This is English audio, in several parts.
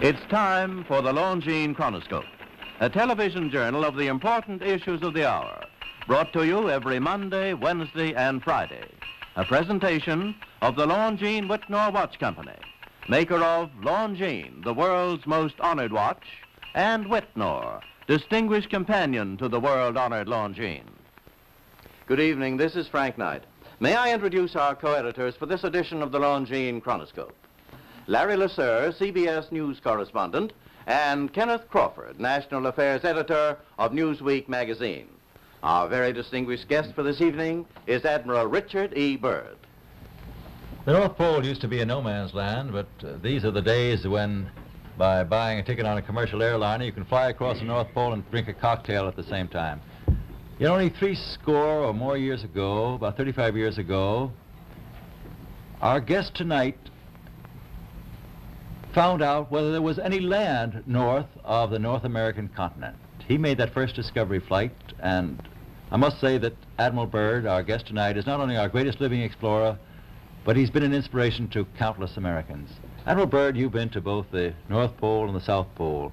It's time for the Longines Chronoscope, a television journal of the important issues of the hour, brought to you every Monday, Wednesday, and Friday. A presentation of the Longines Whitnor Watch Company, maker of Longines, the world's most honored watch, and Whitnor, distinguished companion to the world-honored Longines. Good evening, this is Frank Knight. May I introduce our co-editors for this edition of the Longines Chronoscope? Larry Lasser, CBS News correspondent, and Kenneth Crawford, National Affairs Editor of Newsweek magazine. Our very distinguished guest for this evening is Admiral Richard E Byrd. The North Pole used to be a no-man's land, but these are the days when, by buying a ticket on a commercial airliner, you can fly across the North Pole and drink a cocktail at the same time. Yet only 60 or more years ago, about 35 years ago, our guest tonight found out whether there was any land north of the North American continent. He made that first discovery flight, and I must say that Admiral Byrd, our guest tonight, is not only our greatest living explorer, but he's been an inspiration to countless Americans. Admiral Byrd, you've been to both the North Pole and the South Pole.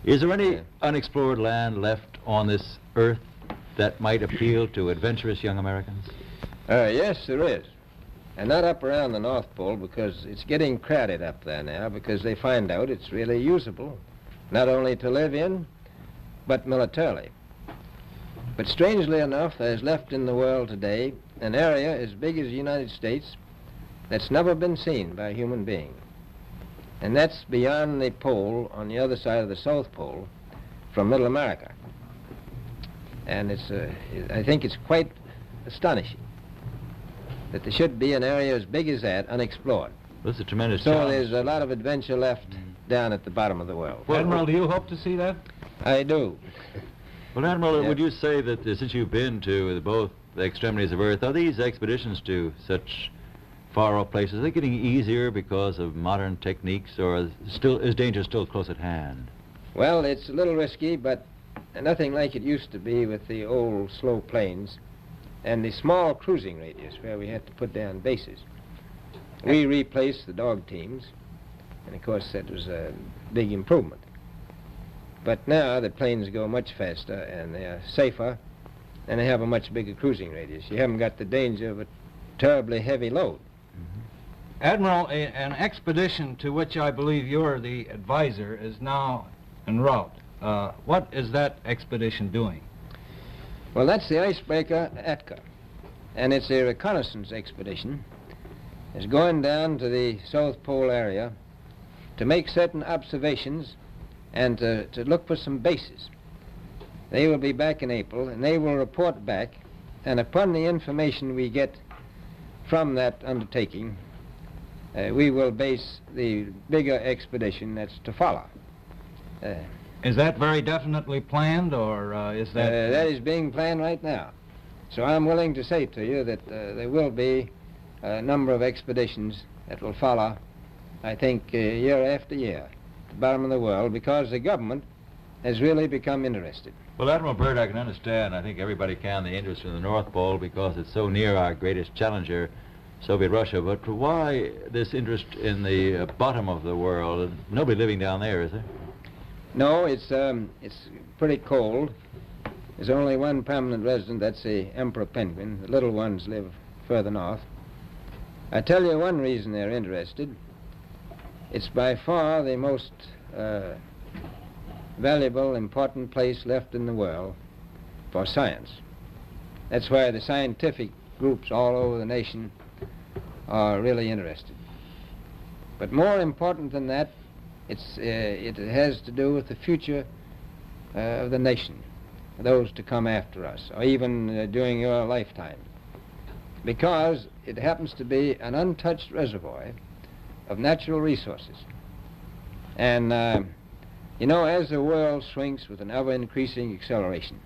Is there any unexplored land left on this earth that might appeal to adventurous young Americans? Yes, there is. And not up around the North Pole, because it's getting crowded up there now, because they find out it's really usable, not only to live in, but militarily. But strangely enough, there's left in the world today an area as big as the United States that's never been seen by a human being. And that's beyond the pole on the other side of the South Pole from Middle America. And I think it's quite astonishing that there should be an area as big as that unexplored. That's a tremendous So challenge. there's a lot of adventure left down at the bottom of the world. Well, Admiral, do you hope to see that? I do. Well, Admiral, Yeah. would you say that since you've been to both the extremities of Earth, are these expeditions to such far-off places, are they getting easier because of modern techniques, or is danger still close at hand? Well, it's a little risky, but nothing like it used to be with the old slow planes and the small cruising radius where we had to put down bases. We replaced the dog teams, and of course that was a big improvement. But now the planes go much faster and they are safer, and they have a much bigger cruising radius. You haven't got the danger of a terribly heavy load. Admiral, an expedition to which I believe you're the advisor is now en route. What is that expedition doing? Well, that's the icebreaker Antarctica, and it's a reconnaissance expedition. It's going down to the South Pole area to make certain observations and to look for some bases. They will be back in April, and they will report back, and upon the information we get from that undertaking, we will base the bigger expedition that's to follow. Is that very definitely planned, or is that... That is being planned right now. So I'm willing to say to you that there will be a number of expeditions that will follow, I think, year after year, at the bottom of the world, because the government has really become interested. Well, Admiral Byrd, I can understand, I think everybody can, the interest in the North Pole because it's so near our greatest challenger, Soviet Russia. But why this interest in the bottom of the world? Nobody living down there, is there? No, it's pretty cold. There's only one permanent resident, that's the emperor penguin. The little ones live further north. I tell you one reason they're interested. It's by far the most valuable, important place left in the world for science. That's why the scientific groups all over the nation are really interested. But more important than that, it has to do with the future of the nation, those to come after us, or even during your lifetime, because it happens to be an untouched reservoir of natural resources. And you know, as the world shrinks with an ever-increasing acceleration,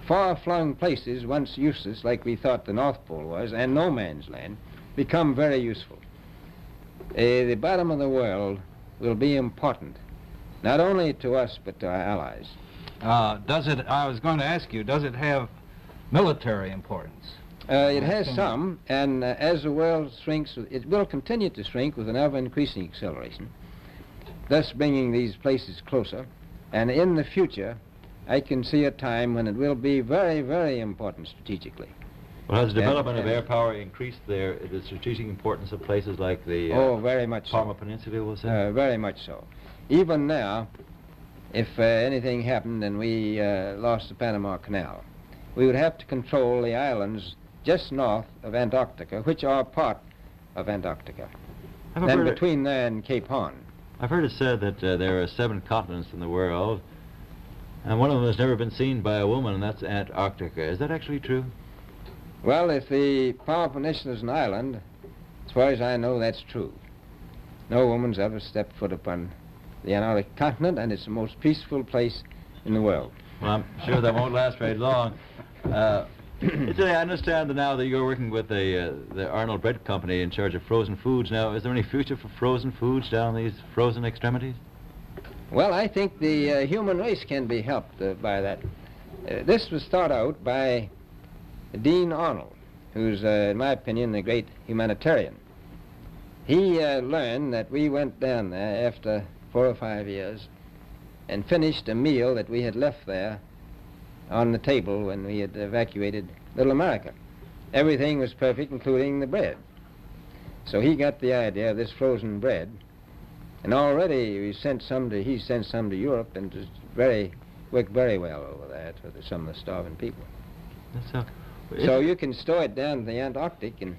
far-flung places once useless, like we thought the North Pole was, and no man's land, become very useful. The bottom of the world will be important, not only to us, but to our allies. I was going to ask you, does it have military importance? It has some, and as the world shrinks, it will continue to shrink with an ever-increasing acceleration. thus bringing these places closer. And in the future, I can see a time when it will be very, very important strategically. Well, has the development of air power increased the strategic importance of places like the oh, very much Parma so. Peninsula, we'll say? Very much so. Even now, if anything happened and we lost the Panama Canal, we would have to control the islands just north of Antarctica, which are part of Antarctica. Then between there and Cape Horn. I've heard it said that there are 7 continents in the world, and one of them has never been seen by a woman, and that's Antarctica. Is that actually true? Well, if the Palma Peninsula is an island, as far as I know, that's true. No woman's ever stepped foot upon the Antarctic continent, and it's the most peaceful place in the world. Well, I'm sure that won't last very long. I understand now that you're working with the Arnold Bread Company in charge of frozen foods. Now, is there any future for frozen foods down these frozen extremities? Well, I think the human race can be helped by that. This was thought out by Dean Arnold, who's, in my opinion, a great humanitarian. He learned that we went down there after 4 or 5 years and finished a meal that we had left there on the table when we had evacuated Little America. Everything was perfect, including the bread. So he got the idea of this frozen bread, and already he sent some to Europe, and it worked very well over there for some of the starving people. So you can store it down in the Antarctic and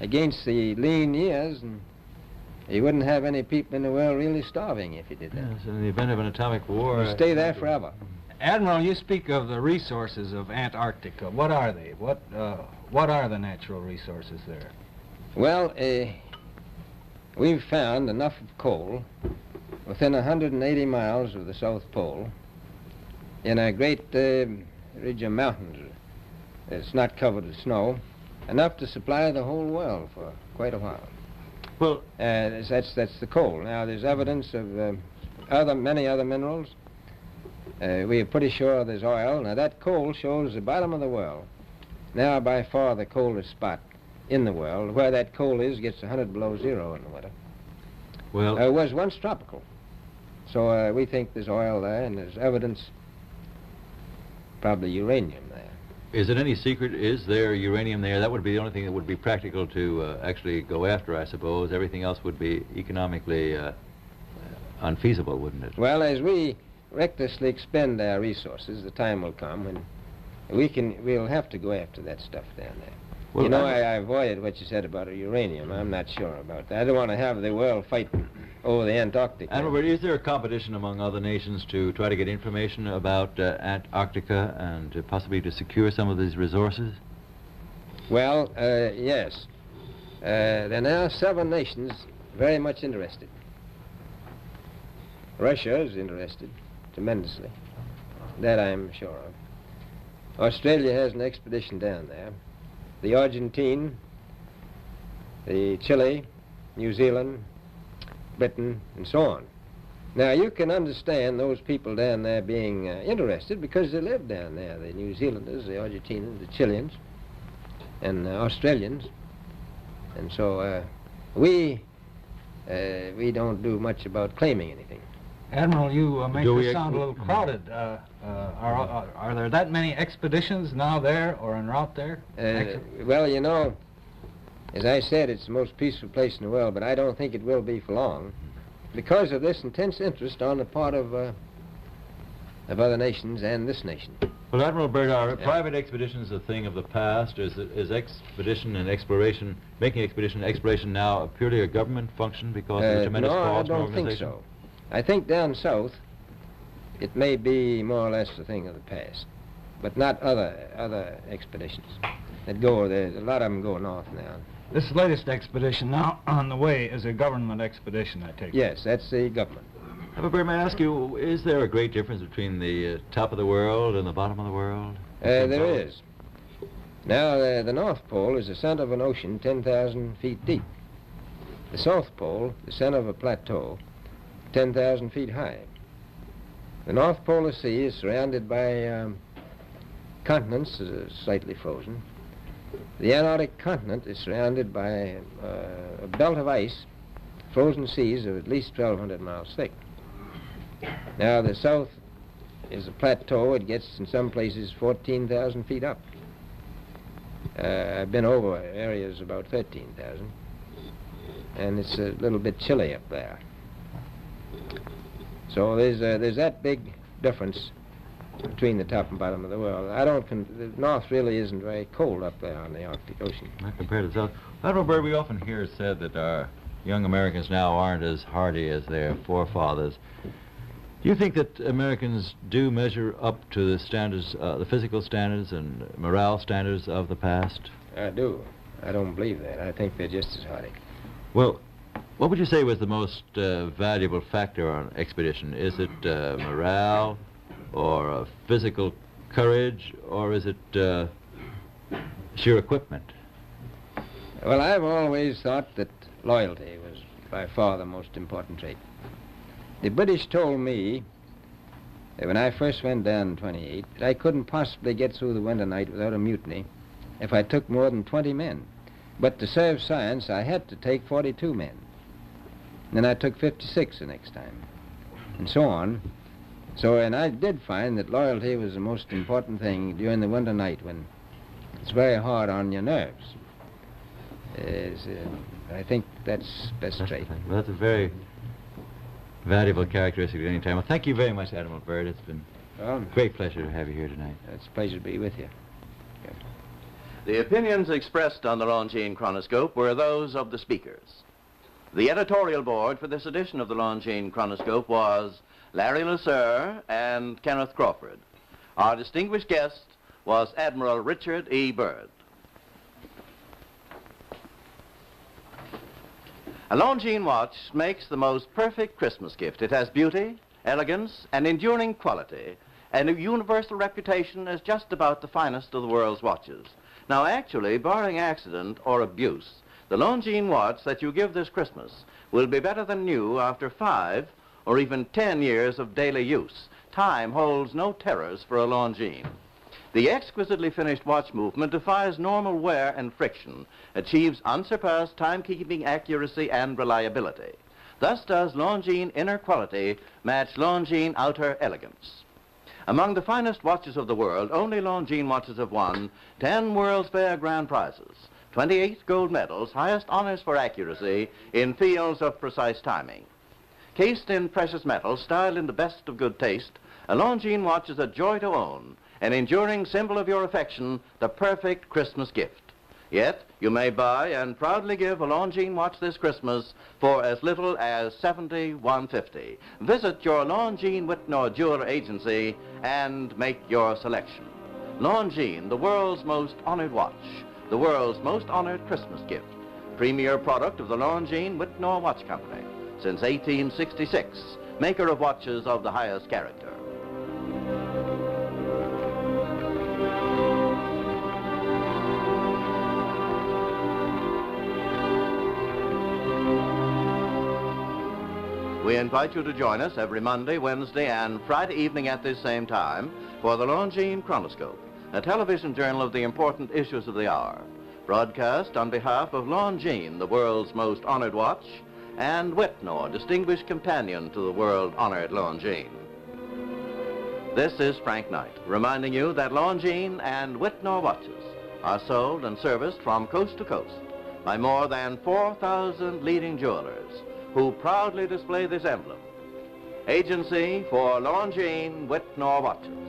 against the lean years, and you wouldn't have any people in the world really starving if you did that. Yes, in the event of an atomic war... You'd stay there forever. Admiral, you speak of the resources of Antarctica. What are they? What are the natural resources there? Well, we've found enough of coal within 180 miles of the South Pole in a great ridge of mountains. It's not covered with snow, enough to supply the whole world for quite a while. Well, that's the coal. Now, there's evidence of many other minerals. We are pretty sure there's oil. Now, that coal shows the bottom of the world. Now, by far the coldest spot in the world. Where that coal is gets 100 below zero in the winter. Well, it was once tropical. So we think there's oil there, and there's evidence, probably uranium there. is it any secret, is there uranium there? That would be the only thing that would be practical to actually go after, I suppose. Everything else would be economically unfeasible, wouldn't it? Well, as we recklessly expend our resources, the time will come when we'll have to go after that stuff down there. Well, you know, I avoided what you said about uranium. I'm not sure about that. I don't want to have the world fight over the Antarctica. Admiral Byrd, is there a competition among other nations to try to get information about Antarctica and possibly to secure some of these resources? Well, yes. There are now 7 nations very much interested. Russia is interested tremendously. That I'm sure of. Australia has an expedition down there. The Argentine, the Chile, New Zealand, Britain, and so on. Now, you can understand those people down there being interested because they live down there, the New Zealanders, the Argentinians, the Chileans, and Australians. And so we don't do much about claiming anything. Admiral, you make this sound a little crowded. Are there that many expeditions now there or en route there? Well, you know, as I said, it's the most peaceful place in the world, but I don't think it will be for long because of this intense interest on the part of other nations and this nation. Well, Admiral Byrd, are private expeditions a thing of the past? Is expedition and exploration, making expedition and exploration now purely a government function because of the tremendous cost and organization? No, I don't think so. I think down south it may be more or less a thing of the past, but not other expeditions that go there. A lot of them go north now. This latest expedition now on the way is a government expedition, I take it. Yes, that's the government. Admiral Byrd, may I ask you, is there a great difference between the top of the world and the bottom of the world? There is. Now, the North Pole is the center of an ocean 10,000 feet deep. The South Pole, the center of a plateau, 10,000 feet high. The North Polar Sea is surrounded by continents slightly frozen. The Antarctic continent is surrounded by a belt of ice frozen seas of at least 1,200 miles thick. Now, the south is a plateau. It gets, in some places, 14,000 feet up. I've been over areas about 13,000, and it's a little bit chilly up there. So there's that big difference between the top and bottom of the world. The north really isn't very cold up there on the Arctic Ocean. Not compared to the south. Admiral Byrd, we often hear it said that our young Americans now aren't as hardy as their forefathers. Do you think that Americans do measure up to the standards, the physical standards and morale standards of the past? I do. I don't believe that. I think they're just as hardy. Well, what would you say was the most valuable factor on an expedition? Is it morale, or physical courage, or is it sheer equipment? Well, I've always thought that loyalty was by far the most important trait. The British told me that when I first went down in 28, that I couldn't possibly get through the winter night without a mutiny if I took more than 20 men. But to serve science, I had to take 42 men. Then I took 56 the next time, and so on. So, and I did find that loyalty was the most important thing during the winter night when it's very hard on your nerves. I think that's best trait. Well, that's a very valuable characteristic at any time. Well, thank you very much, Admiral Byrd. It's been a great pleasure to have you here tonight. It's a pleasure to be with you. Yeah. The opinions expressed on the Longines Chronoscope were those of the speakers. The editorial board for this edition of the Longines Chronoscope was Larry Lasser and Kenneth Crawford. Our distinguished guest was Admiral Richard E Byrd. A Longines watch makes the most perfect Christmas gift. It has beauty, elegance, and enduring quality, and a universal reputation as just about the finest of the world's watches. Now, actually, barring accident or abuse, the Longines watch that you give this Christmas will be better than new after 5 or even 10 years of daily use. Time holds no terrors for a Longines. The exquisitely finished watch movement defies normal wear and friction, achieves unsurpassed timekeeping accuracy and reliability. Thus does Longines inner quality match Longines outer elegance. Among the finest watches of the world, only Longines watches have won 10 World's Fair grand prizes, 28 gold medals, highest honors for accuracy in fields of precise timing. Cased in precious metals, styled in the best of good taste, a Longines watch is a joy to own, an enduring symbol of your affection, the perfect Christmas gift. Yet, you may buy and proudly give a Longines watch this Christmas for as little as $71.50. Visit your Longines Whitnor jeweler agency and make your selection. Longines, the world's most honored watch, the world's most honored Christmas gift. Premier product of the Longines Whitnor Watch Company since 1866, maker of watches of the highest character. We invite you to join us every Monday, Wednesday, and Friday evening at this same time for the Longines Chronoscope, a television journal of the important issues of the hour, broadcast on behalf of Longines, the world's most honored watch, and Whitnor, distinguished companion to the world-honored Longines. This is Frank Knight, reminding you that Longines and Whitnor watches are sold and serviced from coast to coast by more than 4,000 leading jewelers who proudly display this emblem. Agency for Longines Whitnor watches.